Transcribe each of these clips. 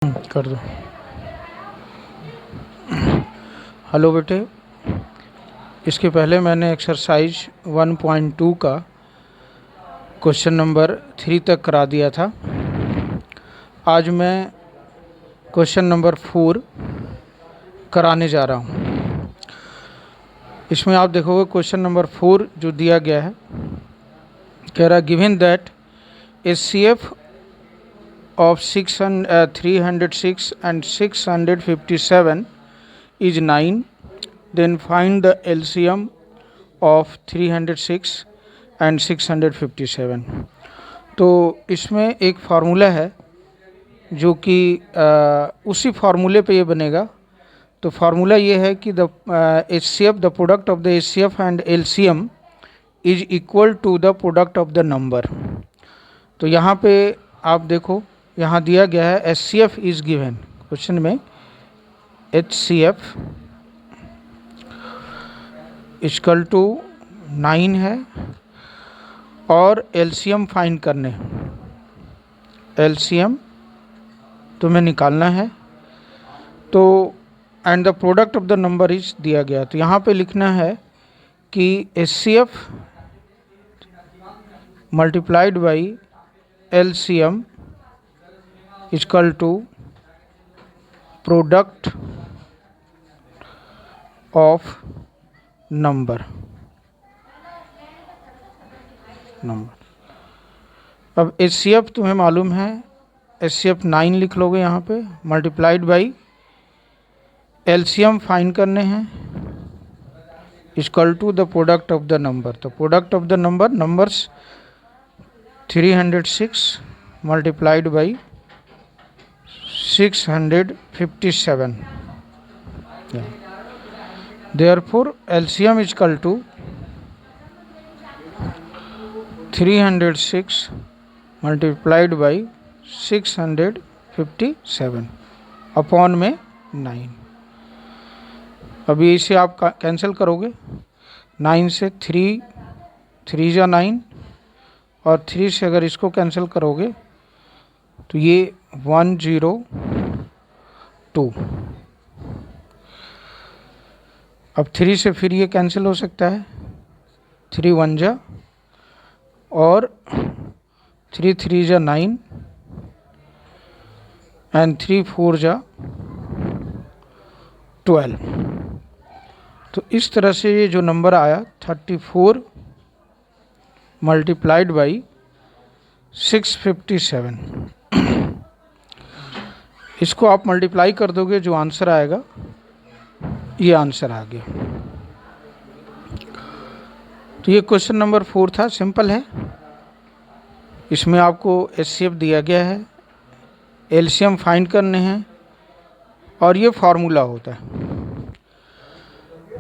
कर दो। हेलो बेटे, इसके पहले मैंने एक्सरसाइज 1.2 का क्वेश्चन नंबर 3 तक करा दिया था। आज मैं क्वेश्चन नंबर 4 कराने जा रहा हूँ। इसमें आप देखोगे क्वेश्चन नंबर 4 जो दिया गया है, कह रहा given that HCF of 306 and 657 is 9, then find the LCM of 306 and 657। तो इसमें एक फार्मूला है जो कि उसी फार्मूले पे ये बनेगा। तो फार्मूला ये है कि the HCF, the product of the HCF and LCM is equal to the product of the number. तो यहाँ पे आप देखो, यहाँ दिया गया है HCF इज गिवन क्वेश्चन में, HCF इक्वल टू 9 है और LCM फाइंड करने, LCM तुम्हें निकालना है। तो and the product of the number is दिया गया। तो यहाँ पे लिखना है कि HCF multiplied by LCM equal to product of number. अब HCF तुम्हें मालूम है, HCF 9 लिख लोगे यहाँ पे, मल्टीप्लाइड बाई LCM फाइंड करने हैं equal to the product of the number. तो product of the numbers 306 multiplied by 657। Therefore LCM is equal to 306 multiplied by 657 upon में 9। अभी इसे आप कैंसिल करोगे, 9 से 3 जा 9 और 3 से अगर इसको कैंसिल करोगे तो ये 102। अब 3 से फिर ये कैंसिल हो सकता है, 3 1 जा और 3 3 जा 9 एंड 3 4 जा 12। तो इस तरह से ये जो नंबर आया 34 मल्टीप्लाइड बाई 657, इसको आप मल्टीप्लाई कर दोगे, जो आंसर आएगा ये आंसर आ गया। तो ये क्वेश्चन नंबर 4 था, सिंपल है। इसमें आपको HCF दिया गया है, LCM फाइंड करने हैं और ये फार्मूला होता है।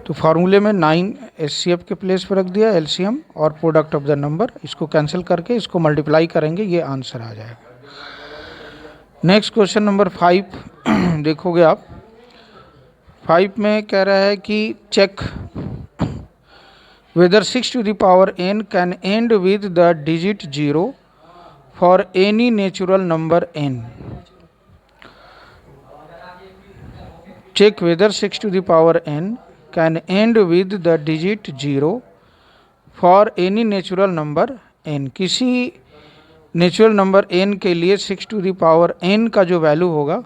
तो फार्मूले में 9 HCF के प्लेस पर रख दिया, LCM और प्रोडक्ट ऑफ द नंबर, इसको कैंसिल करके इसको मल्टीप्लाई करेंगे, ये आंसर आ जाएगा। नेक्स्ट क्वेश्चन नंबर 5 देखोगे आप। 5 में कह रहा है कि check whether 6 to the power n can end with the digit 0 for any natural number n। Check whether 6 to the power n can end with the digit 0 for any natural number n। किसी natural number n के लिए 6 to the power n का जो value होगा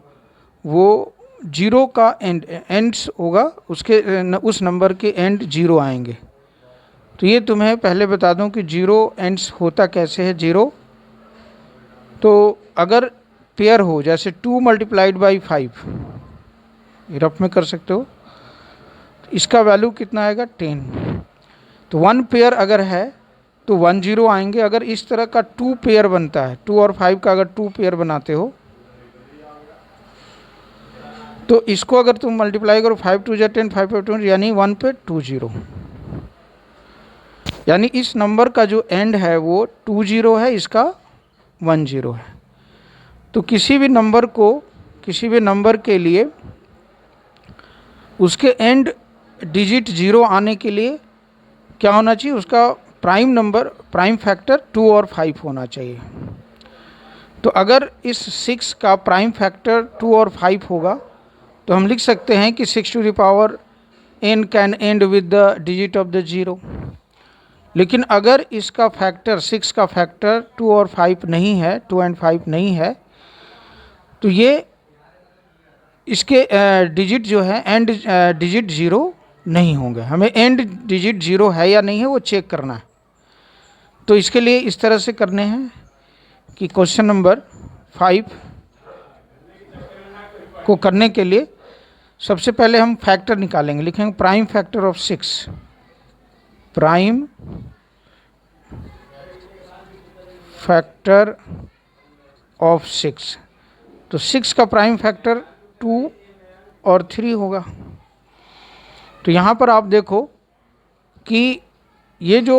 वो 0 का ends होगा, उसके उस नंबर के एंड 0 आएंगे। तो ये तुम्हें पहले बता दूं कि 0 एंड्स होता कैसे है। 0 तो अगर पेयर हो, जैसे 2 मल्टीप्लाइड बाई 5, रफ में कर सकते हो, तो इसका वैल्यू कितना आएगा 10। तो 1 पेयर अगर है तो 1 0 आएंगे। अगर इस तरह का 2 पेयर बनता है, 2 और 5 का अगर 2 पेयर बनाते हो तो इसको अगर तुम मल्टीप्लाई करो, 5 2 जा 10, 5 5 20, यानी 1 पे 2 0, यानी इस नंबर का जो एंड है वो 2 0 है, इसका 1 0 है। तो किसी भी नंबर के लिए उसके एंड डिजिट 0 आने के लिए क्या होना चाहिए, उसका प्राइम फैक्टर 2 और 5 होना चाहिए। तो अगर इस 6 का प्राइम फैक्टर 2 और 5 होगा तो हम लिख सकते हैं कि 6 to the power n can end with the digit of the 0। लेकिन अगर इसका फैक्टर 6 का फैक्टर 2 और 5 नहीं है, 2 एंड 5 नहीं है, तो ये इसके डिजिट जो है एंड डिजिट 0 नहीं होंगे। हमें एंड डिजिट 0 है या नहीं है वो चेक करना है। तो इसके लिए इस तरह से करने हैं कि क्वेश्चन नंबर 5 को करने के लिए सबसे पहले हम फैक्टर निकालेंगे। लिखेंगे prime factor of 6, prime factor of 6। तो 6 का प्राइम फैक्टर 2 और 3 होगा। तो यहाँ पर आप देखो कि ये जो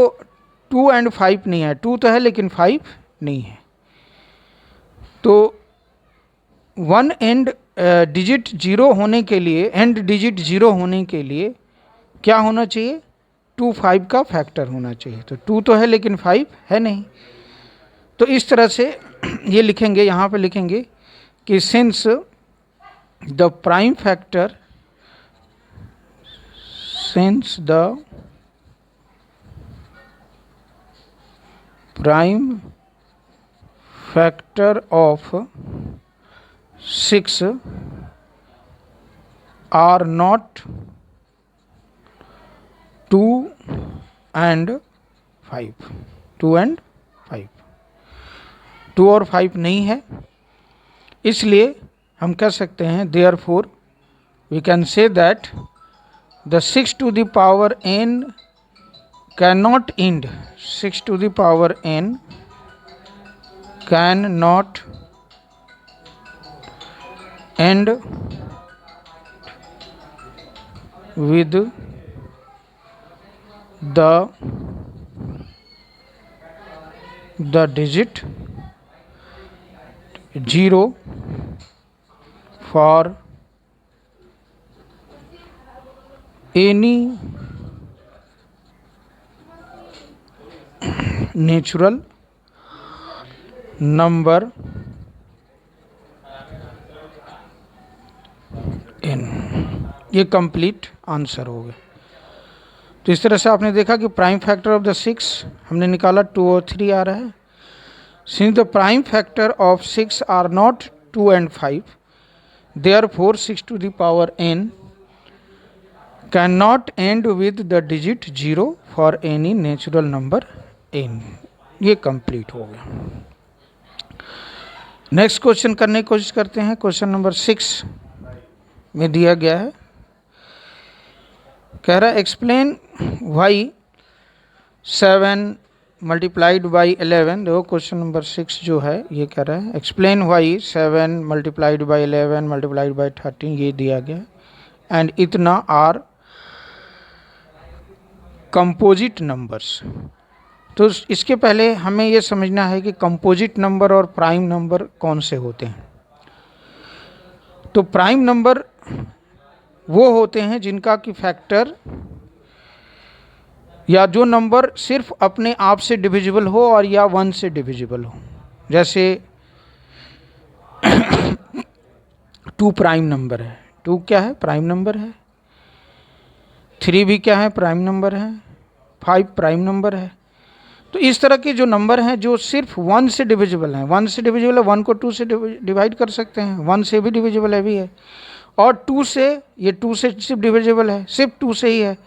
2 एंड 5 नहीं है, 2 तो है लेकिन 5 नहीं है। तो 1 एंड डिजिट 0 होने के लिए, एंड डिजिट 0 होने के लिए क्या होना चाहिए? 2 5 का फैक्टर होना चाहिए। तो 2 तो है लेकिन 5 है नहीं। तो इस तरह से ये लिखेंगे, यहाँ पे लिखेंगे कि since the prime factor, since the prime factor of 6 are not 2 and 5, 2 and 5, 2 और 5 नहीं है, इसलिए हम कह सकते हैं therefore we can say that the 6 to the power n cannot end, 6 to the power n cannot end with the digit 0 for any natural number n। ये complete answer हो गया। तो इस तरह से आपने देखा कि प्राइम फैक्टर ऑफ द 6 हमने निकाला 2 और 3 आ रहा है। Since the prime factor of 6 are not 2 and 5, therefore 6 to the power n can not end with the digit 0 for any natural number n। ये कंप्लीट हो गया। नेक्स्ट क्वेश्चन करने की कोशिश करते हैं। क्वेश्चन नंबर 6 में दिया गया है, कह रहा है एक्सप्लेन वाई 7 मल्टीप्लाइड बाई 11। देखो क्वेश्चन नंबर 6 जो है ये कह रहा है explain why 7 multiplied by 11 multiplied by 13, ये दिया गया है। एंड इतना आर कंपोजिट नंबर्स। तो इसके पहले हमें ये समझना है कि कंपोजिट नंबर और प्राइम नंबर कौन से होते हैं। तो प्राइम नंबर वो होते हैं जिनका कि फैक्टर या जो नंबर सिर्फ अपने आप से डिविजिबल हो और या 1 से डिविजिबल हो। जैसे 2 प्राइम नंबर है, 2 क्या है? प्राइम नंबर है। 3 भी क्या है? प्राइम नंबर है। 5 प्राइम नंबर है। तो इस तरह के जो नंबर हैं जो सिर्फ 1 से डिविजिबल हैं, 1 से डिविजिबल है, 1 को 2 से डिवाइड कर सकते हैं, 1 से भी डिविजिबल है भी है, और 2 से, ये 2 से सिर्फ डिविजिबल है, सिर्फ 2 से ही है।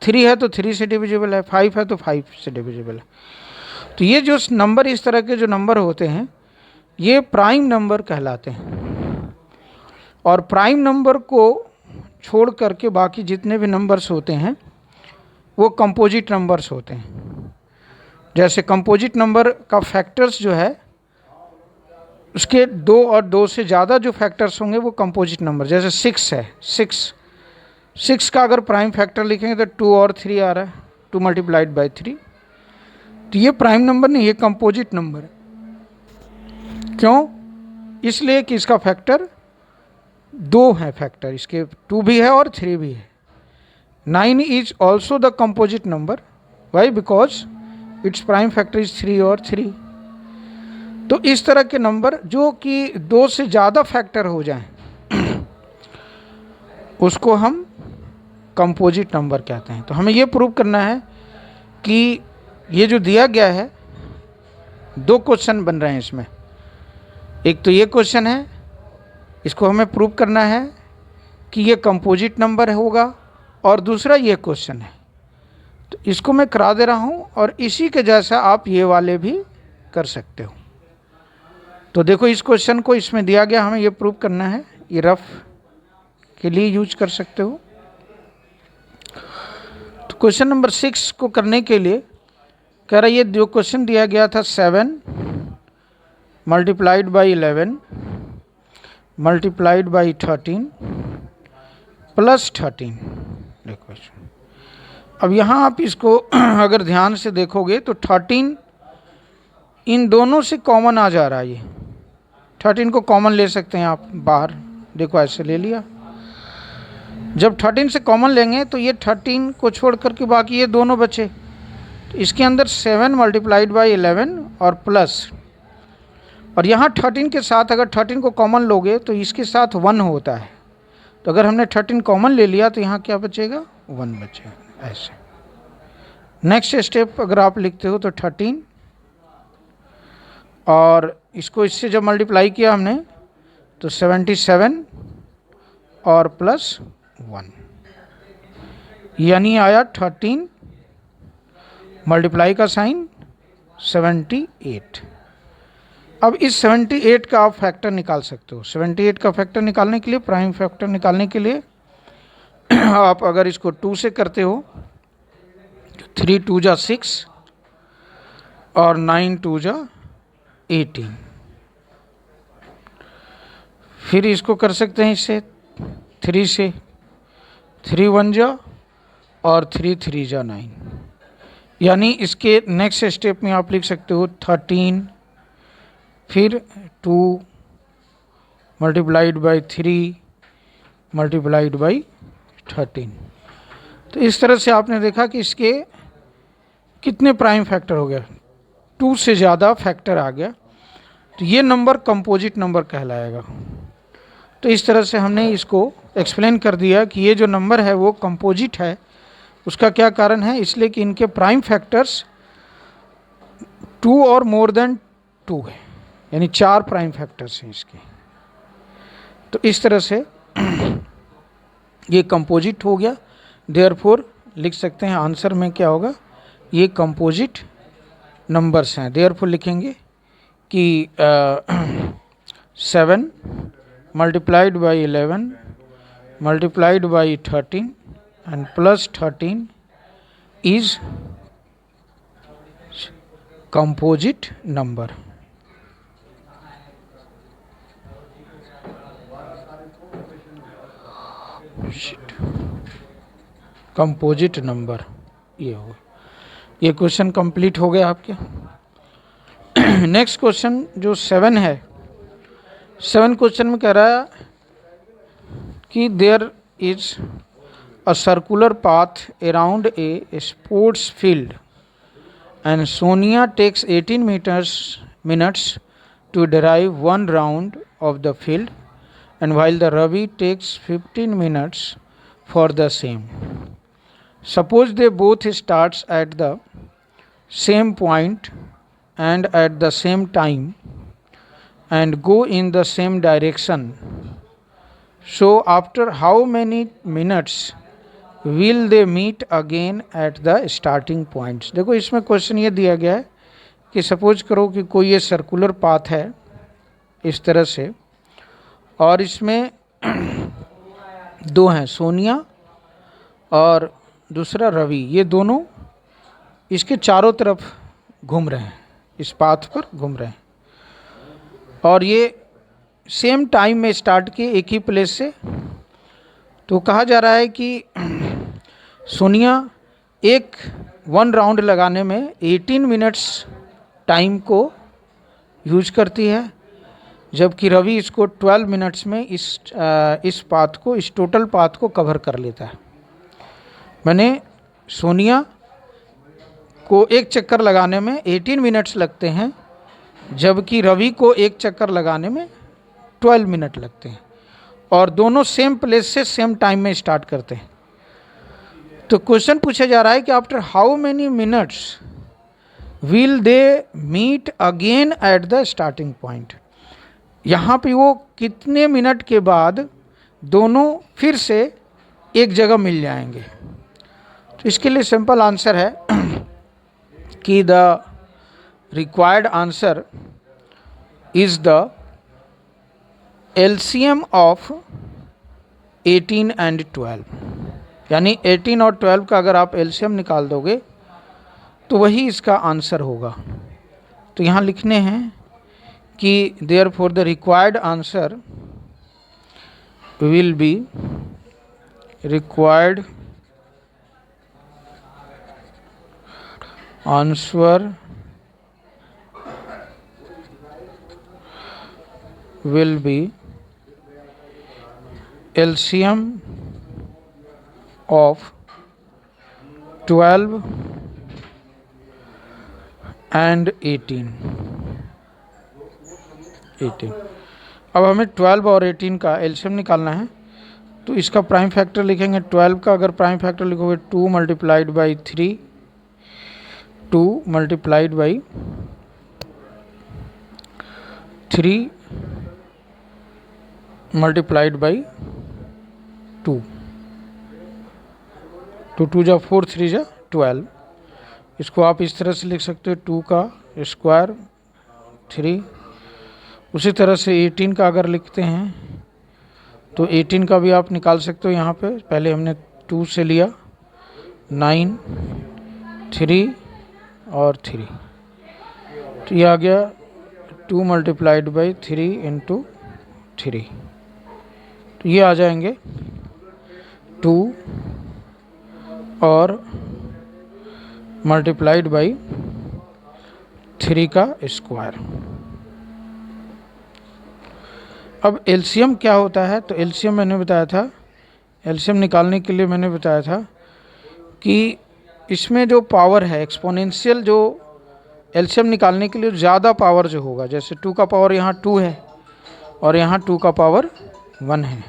3 है तो 3 से डिविजिबल है, 5 है तो 5 से डिविजिबल है। तो ये जो नंबर, इस तरह के जो नंबर होते हैं ये प्राइम नंबर कहलाते हैं। और प्राइम नंबर को छोड़ करके बाकी जितने भी नंबर्स होते हैं वो कंपोजिट नंबर्स होते हैं। जैसे कंपोजिट नंबर का फैक्टर्स जो है उसके 2 और 2 से ज़्यादा जो फैक्टर्स होंगे वो कंपोजिट नंबर। जैसे 6 है, 6 का अगर प्राइम फैक्टर लिखेंगे तो 2 और 3 आ रहा है, 2 मल्टीप्लाइड बाई 3। तो ये प्राइम नंबर नहीं, ये कंपोजिट नंबर है। क्यों? इसलिए कि इसका फैक्टर 2 है, फैक्टर इसके 2 भी है और 3 भी है। 9 is also the composite number. Why? Because its prime factor is 3 और 3। तो इस तरह के नंबर जो कि 2 से ज़्यादा फैक्टर हो जाएं उसको हम कंपोजिट नंबर कहते हैं। तो हमें ये प्रूव करना है कि ये जो दिया गया है, 2 क्वेश्चन बन रहे हैं इसमें। एक तो ये क्वेश्चन है, इसको हमें प्रूव करना है कि ये कंपोजिट नंबर होगा, और दूसरा ये क्वेश्चन है। तो इसको मैं करा दे रहा हूँ और इसी के जैसा आप ये वाले भी कर सकते हो। तो देखो, इस क्वेश्चन को इसमें दिया गया, हमें ये प्रूव करना है। ये रफ के लिए यूज कर सकते हो। तो क्वेश्चन नंबर 6 को करने के लिए कह रहा है, ये जो क्वेश्चन दिया गया था 7 multiplied by 11 multiplied by 13 plus 13। देखो, अब यहाँ आप इसको अगर ध्यान से देखोगे तो 13 इन दोनों से कॉमन आ जा रहा है। ये 13 को कॉमन ले सकते हैं आप बाहर। देखो, ऐसे ले लिया। जब 13 से कॉमन लेंगे तो ये 13 को छोड़ करके बाकी ये दोनों बचे। तो इसके अंदर 7 मल्टीप्लाइड बाई 11 और प्लस, और यहाँ 13 के साथ अगर 13 को कॉमन लोगे तो इसके साथ 1 होता है। तो अगर हमने 13 कॉमन ले लिया तो यहाँ क्या बचेगा? 1 बचेगा। ऐसे नेक्स्ट स्टेप अगर आप लिखते हो तो 13, और इसको इससे जब मल्टीप्लाई किया हमने तो 77 और प्लस 1, यानी आया 13 मल्टीप्लाई का साइन 78। अब इस 78 का आप फैक्टर निकाल सकते हो। 78 का फैक्टर निकालने के लिए, प्राइम फैक्टर निकालने के लिए आप अगर इसको 2 से करते हो, 3 2 जा 6 और 9 2 जा 18। फिर इसको कर सकते हैं इससे 3 से, 3 1 जा और 3 3 जा 9, यानी इसके नेक्स्ट स्टेप में आप लिख सकते हो 13 फिर 2 मल्टीप्लाइड बाई 3 मल्टीप्लाइड बाई 13। तो इस तरह से आपने देखा कि इसके कितने प्राइम फैक्टर हो गया, 2 से ज़्यादा फैक्टर आ गया। तो ये नंबर कंपोजिट नंबर कहलाएगा। तो इस तरह से हमने इसको एक्सप्लेन कर दिया कि ये जो नंबर है वो कंपोजिट है। उसका क्या कारण है? इसलिए कि इनके प्राइम फैक्टर्स 2 और मोर देन 2 है, यानी 4 प्राइम फैक्टर्स हैं इसके। तो इस तरह से ये कंपोजिट हो गया। देयरफॉर लिख सकते हैं आंसर में क्या होगा, ये कंपोजिट नंबर्स हैं। देयरफॉर लिखेंगे कि 7 multiplied by 11 multiplied by 13 and plus 13 is composite number. Composite number ये होगा। ये क्वेश्चन कंप्लीट हो गया आपके। नेक्स्ट क्वेश्चन जो 7 है, 7 क्वेश्चन में कह रहा है कि there is a circular path around a sports field and Sonia takes 18 minutes to derive one round of the field, and while the Ravi takes 15 minutes for the same. Suppose they both starts at the same point and at the same time and go in the same direction. So after how many minutes will they meet again at the starting points? देखो, इसमें question ये दिया गया है कि suppose करो कि कोई ये सर्कुलर पाथ है इस तरह से, और इसमें 2 हैं, सोनिया और दूसरा रवि। ये दोनों इसके चारों तरफ घूम रहे हैं, इस पाथ पर घूम रहे हैं, और ये सेम टाइम में स्टार्ट किए एक ही प्लेस से। तो कहा जा रहा है कि सोनिया 1 राउंड लगाने में 18 मिनट्स टाइम को यूज करती है, जबकि रवि इसको 12 मिनट्स में इस पाथ को, इस टोटल पाथ को कवर कर लेता है। मैंने सोनिया को एक चक्कर लगाने में 18 मिनट्स लगते हैं, जबकि रवि को एक चक्कर लगाने में 12 मिनट लगते हैं और दोनों सेम प्लेस से सेम टाइम में स्टार्ट करते हैं। तो क्वेश्चन पूछा जा रहा है कि after how many minutes will they meet again at the starting point. यहाँ पे वो कितने मिनट के बाद दोनों फिर से एक जगह मिल जाएंगे। तो इसके लिए सिंपल आंसर है कि the required answer is the LCM of 18 and 12, यानी 18 और 12 का अगर आप एलसीएम निकाल दोगे तो वही इसका आंसर होगा। तो यहाँ लिखने हैं कि therefore the required answer will be required answer will be LCM of 12 and 18। अब हमें 12 और 18 का एलसीएम निकालना है। तो इसका प्राइम फैक्टर लिखेंगे। 12 का अगर प्राइम फैक्टर लिखोगे 2 multiplied by 3, 2 multiplied by 3 multiplied by 2, 2 2 जा 4, 3 जा 12। इसको आप इस तरह से लिख सकते हो 2 का स्क्वायर 3। उसी तरह से 18 का अगर लिखते हैं तो 18 का भी आप निकाल सकते हो। यहाँ पे पहले हमने 2 से लिया, 9, 3 और 3, तो ये आ गया 2 मल्टीप्लाइड बाई 3 इंटू 3। तो ये आ जाएंगे 2 और मल्टीप्लाइड बाई 3 का स्क्वायर। अब एलसीएम क्या होता है? तो एलसीएम मैंने बताया था, एलसीएम निकालने के लिए मैंने बताया था कि इसमें जो पावर है एक्सपोनेंशियल, जो एलसीएम निकालने के लिए ज़्यादा पावर जो होगा, जैसे 2 का पावर यहाँ 2 है और यहाँ 2 का पावर 1 है,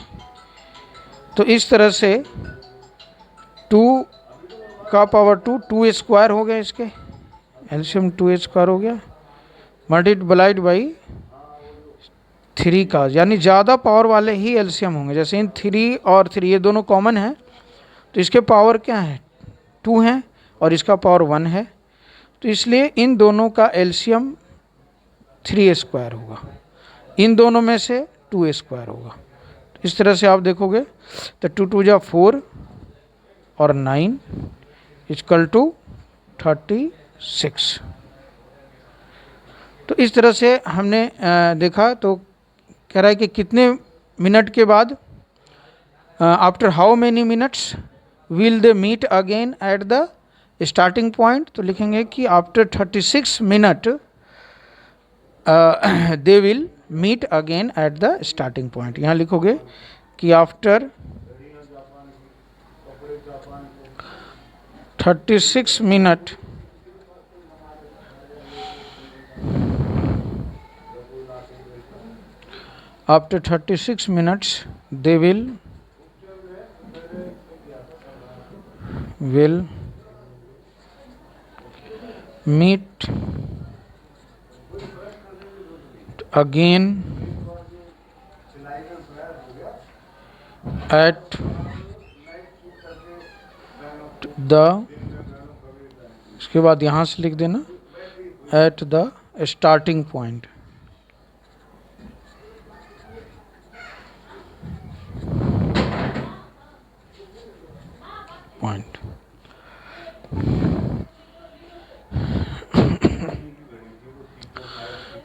तो इस तरह से 2 का पावर 2, 2 स्क्वायर हो गया, इसके एलसीएम 2 स्क्वायर हो गया, मल्टीप्लाइड बाई 3 का, यानी ज़्यादा पावर वाले ही एलसीएम होंगे। जैसे इन 3 और 3 ये दोनों कॉमन है, तो इसके पावर क्या है 2 है और इसका पावर 1 है, तो इसलिए इन दोनों का एलसीएम 3 स्क्वायर होगा, इन दोनों में से 2 स्क्वायर होगा। तो इस तरह से आप देखोगे तो 2 2 जा 4 और 9 इक्वल टू 36। तो इस तरह से हमने देखा। तो कह रहा है कि कितने मिनट के बाद, after how many minutes will they meet again at the starting point. तो लिखेंगे कि after 36 minute they will meet again at the starting point. यहाँ लिखोगे कि after 36 minute after 36 minutes they will meet again at the, इसके बाद यहाँ से लिख देना at the starting point।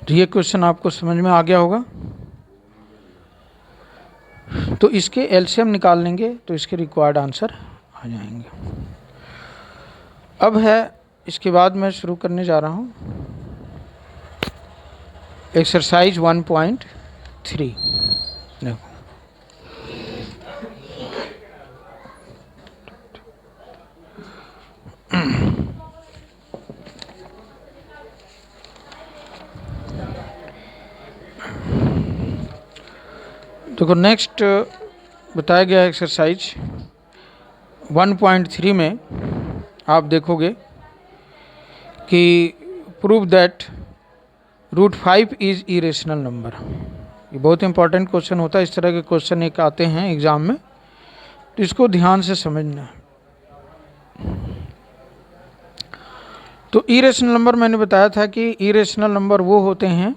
तो ये क्वेश्चन आपको समझ में आ गया होगा। तो इसके एलसीएम निकाल लेंगे तो इसके रिक्वायर्ड आंसर आ जाएंगे। अब है, इसके बाद मैं शुरू करने जा रहा हूँ एक्सरसाइज 1.3। देखो देखो नेक्स्ट बताया गया एक्सरसाइज 1.3 में आप देखोगे कि prove that √5 is irrational number. ये बहुत इंपॉर्टेंट क्वेश्चन होता है, इस तरह के क्वेश्चन एक आते हैं एग्ज़ाम में, तो इसको ध्यान से समझना। तो इरेशनल नंबर मैंने बताया था कि इरेशनल नंबर वो होते हैं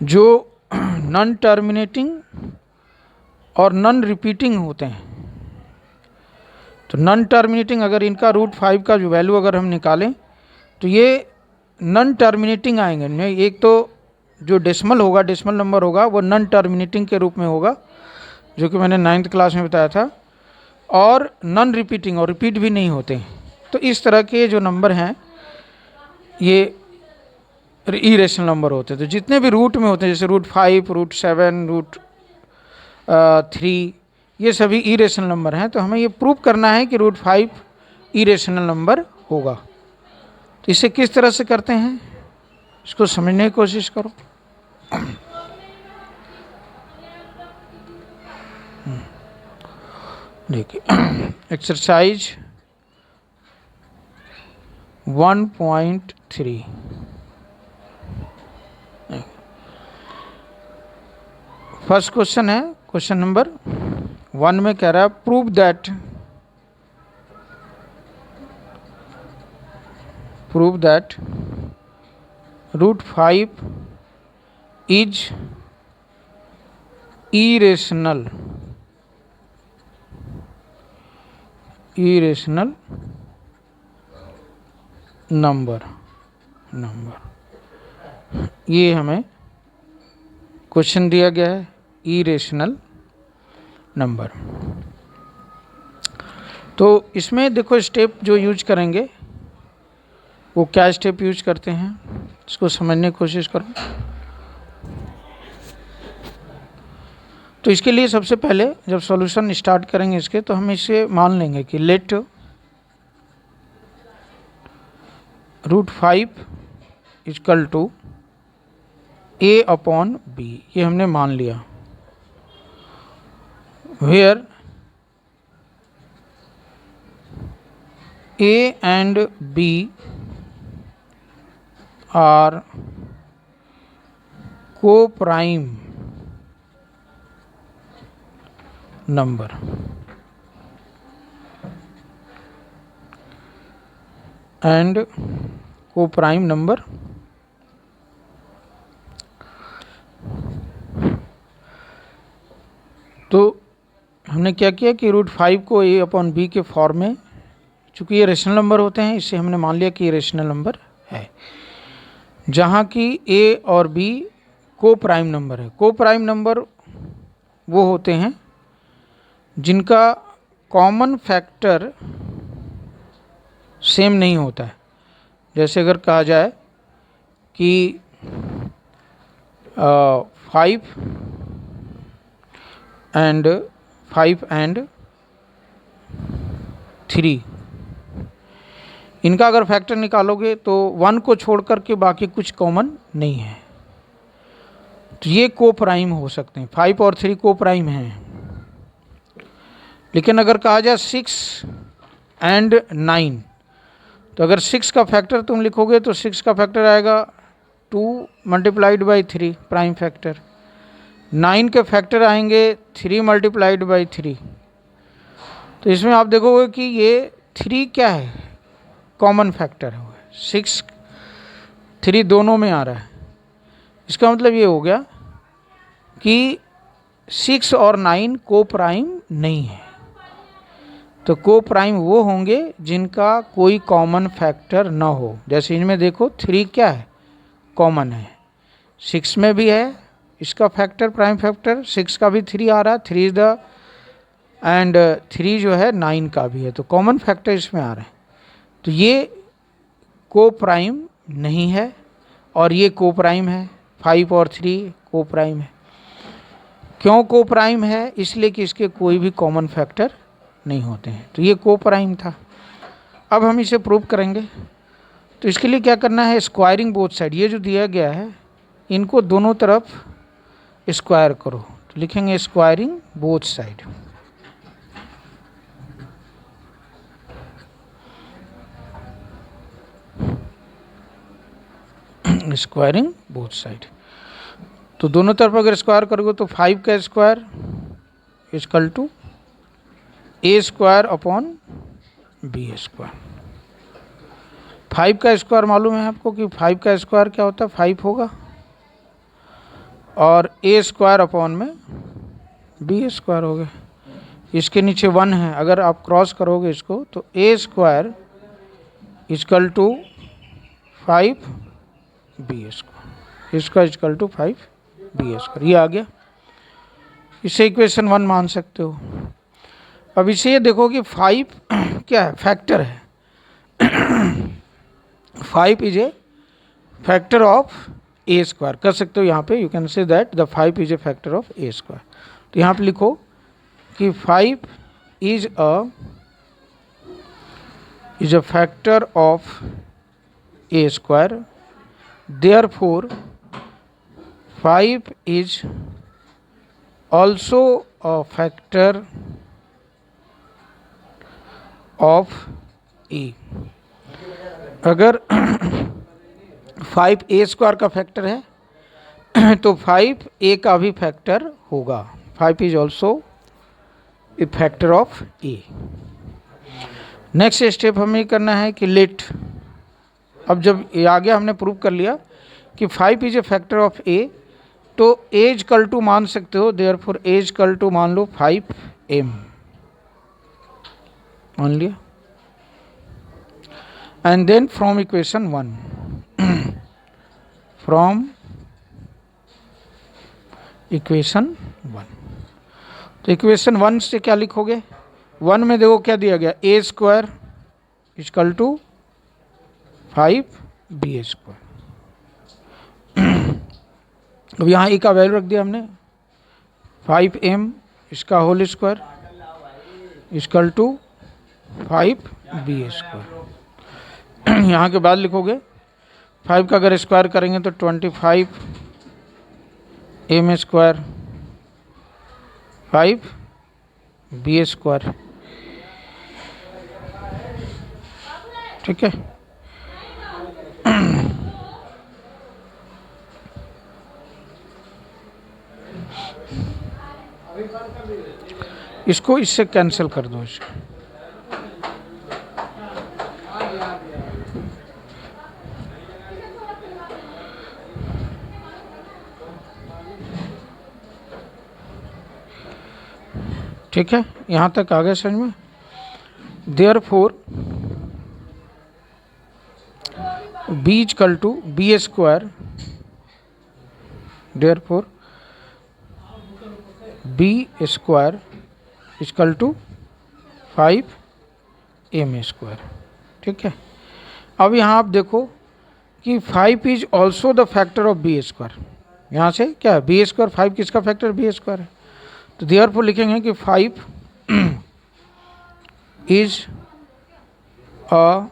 जो नॉन टर्मिनेटिंग और नॉन रिपीटिंग होते हैं। तो नॉन टर्मिनेटिंग, अगर इनका √5 का जो वैल्यू अगर हम निकालें तो ये नॉन टर्मिनेटिंग आएंगे। एक तो जो डेसिमल होगा, डेसिमल नंबर होगा, वो नॉन टर्मिनेटिंग के रूप में होगा, जो कि मैंने 9th क्लास में बताया था, और नॉन रिपीटिंग, और रिपीट भी नहीं होते। तो इस तरह के जो नंबर हैं ये इरेशनल नंबर होते हैं। तो जितने भी रूट में होते हैं, जैसे √5, √7, √3, ये सभी इरेशनल नंबर हैं। तो हमें ये प्रूव करना है कि √5 इरेशनल नंबर होगा। तो इसे किस तरह से करते हैं, इसको समझने की कोशिश करो। देखिए एक्सरसाइज 1.3 फर्स्ट क्वेश्चन है। क्वेश्चन नंबर 1 में कह रहा है prove that √5 is irrational number. ये हमें क्वेश्चन दिया गया है, इरेशनल नंबर। तो इसमें देखो स्टेप जो यूज करेंगे वो क्या स्टेप यूज करते हैं, इसको समझने की कोशिश करो। तो इसके लिए सबसे पहले जब सॉल्यूशन स्टार्ट करेंगे इसके, तो हम इसे मान लेंगे कि लेट √5 इक्वल टू a/b, ये हमने मान लिया। Where a and b are co-prime number। and co-prime number तो हमने क्या किया कि √5 को a/b के फॉर्म में, चूँकि ये रेशनल नंबर होते हैं, इससे हमने मान लिया कि ये रेशनल नंबर है, जहाँ की a और b को प्राइम नंबर है। को प्राइम नंबर वो होते हैं जिनका कॉमन फैक्टर सेम नहीं होता है। जैसे अगर कहा जाए कि 5 and 3, इनका अगर फैक्टर निकालोगे तो 1 को छोड़ करके बाकी कुछ कॉमन नहीं है, तो ये को प्राइम हो सकते हैं। 5 और 3 को प्राइम हैं। लेकिन अगर कहा जाए 6 and 9, तो अगर 6 का फैक्टर तुम लिखोगे तो 6 का फैक्टर आएगा 2 × 3 प्राइम फैक्टर। 9 के फैक्टर आएंगे 3 × 3। तो इसमें आप देखोगे कि ये 3 क्या है, कॉमन फैक्टर है। 6 3 दोनों में आ रहा है। इसका मतलब ये हो गया कि 6 और 9 को प्राइम नहीं है। तो को प्राइम वो होंगे जिनका कोई कॉमन फैक्टर ना हो। जैसे इनमें देखो 3 क्या है, कॉमन है। 6 में भी है इसका फैक्टर, प्राइम फैक्टर 6 का भी 3 आ रहा है, 3 इज द, एंड 3 जो है 9 का भी है, तो कॉमन फैक्टर इसमें आ रहे हैं। तो ये को प्राइम नहीं है और ये को प्राइम है। 5 और 3 को प्राइम है। क्यों को प्राइम है? इसलिए कि इसके कोई भी कॉमन फैक्टर नहीं होते हैं। तो ये को प्राइम था। अब हम इसे प्रूव करेंगे। तो इसके लिए क्या करना है, स्क्वायरिंग बोथ साइड, ये जो दिया गया है इनको दोनों तरफ स्क्वायर करो, तो लिखेंगे squaring both side. Squaring both side, तो दोनों तरफ अगर स्क्वायर करोगे तो 5 का square equal to A square upon B square. 5 का स्क्वायर मालूम है आपको कि 5 का स्क्वायर क्या होता है, 5 होगा, और ए स्क्वायर अपॉन में बी स्क्वायर हो गया। इसके नीचे 1 है, अगर आप क्रॉस करोगे इसको तो a square equal to 5 B square, इसका इक्वल टू 5 बी स्क्वायर, ये आ गया। इसे इक्वेशन 1 मान सकते हो। अब इसे ये देखो कि 5 क्या है, फैक्टर है। 5 is a factor of a square, कर सकते हो यहाँ पे, you can say that the 5 is a factor of a square. तो यहाँ पे लिखो कि 5 is a factor of a square, therefore 5 is also a factor of a. अगर 5 ए स्क्वायर का फैक्टर है तो 5 ए का भी फैक्टर होगा। 5 is also a factor of A. Next step हमें ये करना है कि लेट, अब जब ये आगे हमने प्रूव कर लिया कि 5 इज ए फैक्टर ऑफ ए, तो एज कल टू मान सकते हो, देयरफॉर एज कल टू मान लो 5m मान लिया। And then from equation 1 from equation 1, तो इक्वेशन 1 से क्या लिखोगे, 1 में देखो क्या दिया गया, a square equal to 5 B square. अब यहाँ ए का वैल्यू रख दिया हमने 5m, इसका whole square equal to 5 B square. यहाँ के बाद लिखोगे 5 का अगर स्क्वायर करेंगे तो 25 m स्क्वायर 5 बी स्क्वायर, ठीक है। इसको इससे कैंसिल कर दो इसको, ठीक है। यहाँ तक आ गए समझ में। Therefore B equal to B square, therefore B square equal to 5m square, ठीक है। अब यहाँ आप देखो कि 5 is also the factor of B square, यहाँ से क्या है, बी स्क्वायर 5 किसका फैक्टर, बी स्क्वायर है, तो देयरफॉर लिखेंगे कि 5 is a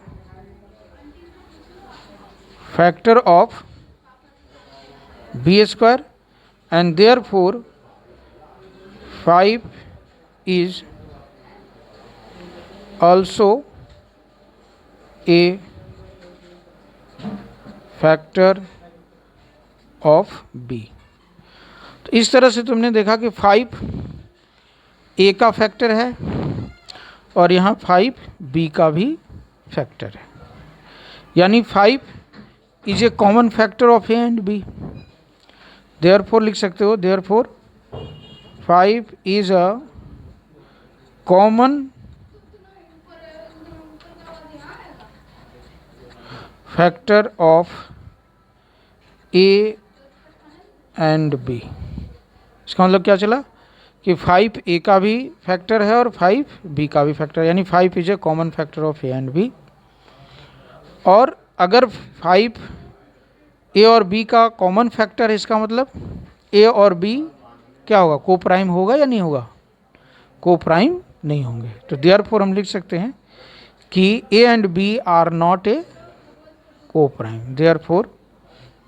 factor of B square and therefore 5 is also a factor of b। तो इस तरह से तुमने देखा कि 5 a का फैक्टर है और यहाँ 5 b का भी फैक्टर है, यानी 5 is A common factor of a and b। Therefore लिख सकते हो, therefore 5 is a common factor of A and B। इसका मतलब क्या चला कि 5 A का भी फैक्टर है और 5 B का भी फैक्टर है, यानी 5 is A common factor of A and B। और अगर 5 A और B का कॉमन फैक्टर है, इसका मतलब A और B क्या होगा, को प्राइम होगा या नहीं होगा, को प्राइम नहीं होंगे। तो देयरफॉर हम लिख सकते हैं कि a and b are not a coprime, therefore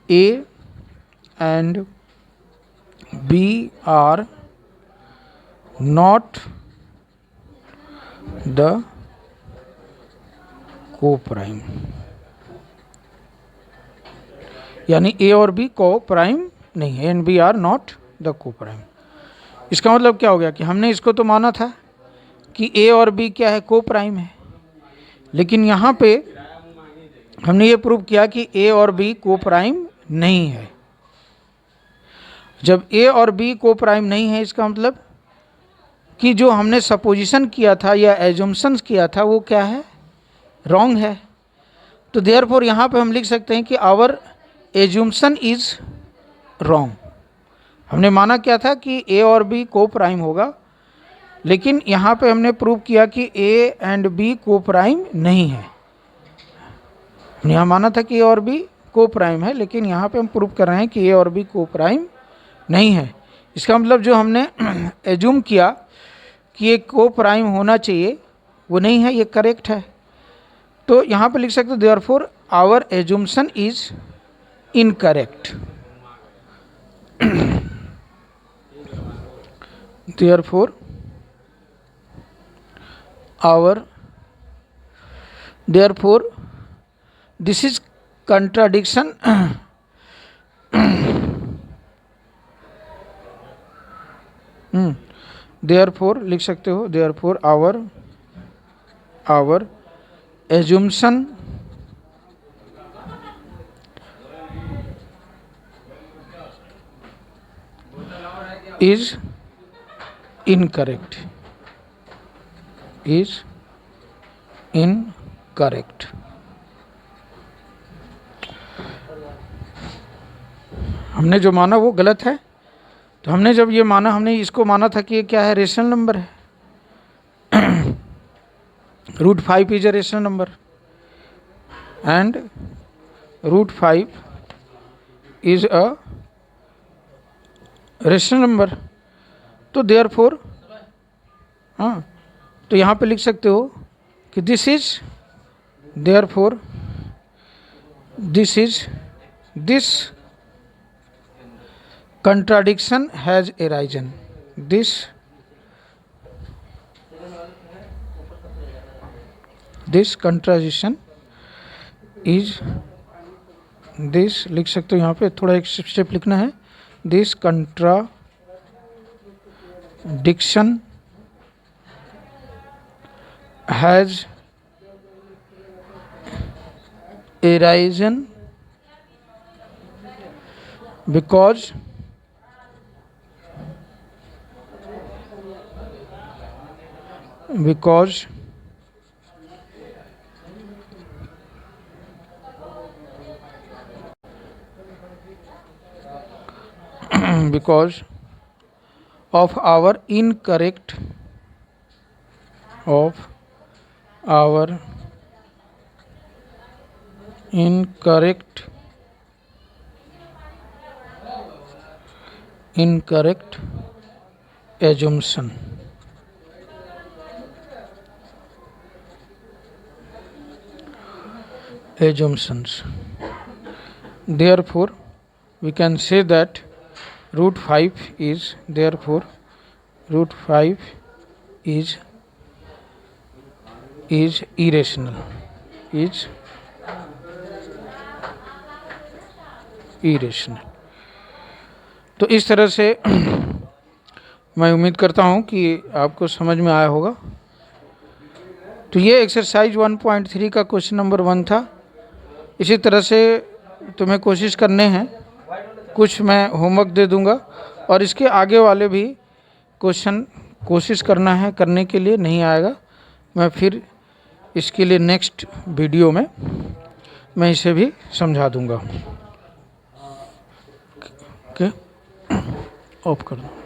a and b are not the coprime, यानी ए और बी को प्राइम नहीं है, and b are not the coprime. इसका मतलब क्या हो गया कि हमने इसको तो माना था कि ए और बी क्या है, को प्राइम है, लेकिन यहाँ पे हमने ये प्रूव किया कि ए और बी को प्राइम नहीं है। जब ए और बी को प्राइम नहीं है, इसका मतलब कि जो हमने सपोजिशन किया था या एजम्पशंस किया था वो क्या है, रॉन्ग है। तो देयरफॉर यहाँ पे हम लिख सकते हैं कि आवर एजम्पशन इज रॉन्ग। हमने माना क्या था कि ए और बी को प्राइम होगा, लेकिन यहाँ पे हमने प्रूव किया कि a and B coprime नहीं है। हमने यहाँ माना था कि ए और बी को प्राइम है, लेकिन यहाँ पे हम प्रूव कर रहे हैं कि ए और बी को प्राइम नहीं है। इसका मतलब जो हमने एज्यूम किया कि ये को प्राइम होना चाहिए वो नहीं है, ये करेक्ट है। तो यहाँ पे लिख सकते हो therefore our assumption is incorrect. Therefore this is contradiction therefore लिख सकते हो therefore our assumption is incorrect, हमने जो माना वो गलत है। तो हमने जब ये माना, हमने इसको माना था कि ये क्या है, रेशनल नंबर है। √5 is a rational number and √5 is a rational number. तो देयरफॉर तो यहाँ पे लिख सकते हो कि this contradiction has arisen. This contradiction is लिख सकते हो, यहाँ पे थोड़ा एक स्टेप लिखना है। This contradiction has arisen because of our incorrect assumptions. Therefore, we can say that √5 is irrational. तो इस तरह से मैं उम्मीद करता हूँ कि आपको समझ में आया होगा। तो ये एक्सरसाइज 1.3 का क्वेश्चन नंबर 1 था। इसी तरह से तुम्हें कोशिश करने हैं, कुछ मैं होमवर्क दे दूंगा और इसके आगे वाले भी क्वेश्चन कोशिश करना है, करने के लिए नहीं आएगा मैं फिर इसके लिए नेक्स्ट वीडियो में मैं इसे भी समझा दूंगा। ओके, ऑफ कर दो।